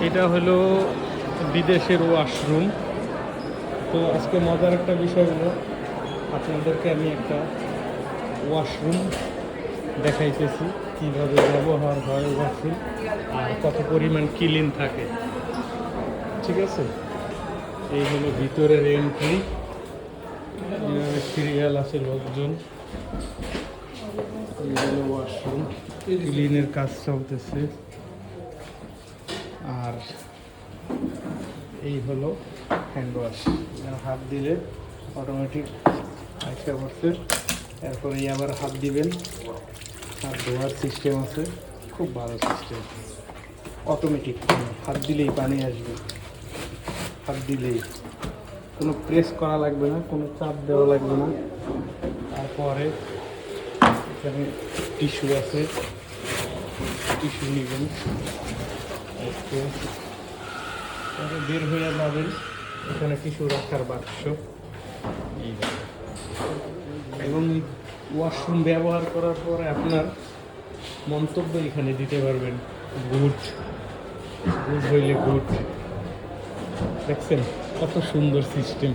এটা হলো বিদেশের ওয়াশরুম। তো আজকে মজার একটা বিষয় হলো আপনাদেরকে আমি একটা ওয়াশরুম দেখাইতেছি, কীভাবে ব্যবহার হয় ওয়াশরুম আর কত পরিমাণ ক্লিন থাকে। ঠিক আছে, এই হলো ভিতরের এন্ট্রি, সিরিয়াল আছে লোকজন। এই হলো ওয়াশরুম, ক্লিনের কাজ চলতেছে। আর এই হলো হ্যান্ড ওয়াশ, হাত দিলে অটোমেটিক আইসা করছে। তারপরে আবার হাত দিবেন, হাত ধোয়ার সিস্টেম আছে, খুব ভালো সিস্টেম, অটোমেটিক। হাত দিলেই পানি আসবে, হাত দিলেই, কোনো প্রেস করা লাগবে না, কোনো চাপ দেওয়া লাগবে না। তারপরে এখানে টিস্যু আছে, টিস্যু নেবেন। ওকে, তারপরে বের হয়ে যাবেন, এখানে টিস্যু রাখার বাক্স। এবং ওয়াশরুম ব্যবহার করার পরে আপনার মন্তব্য এখানে দিতে পারবেন। গুড, গুড হইলে গুড। দেখছেন কত সুন্দর সিস্টেম।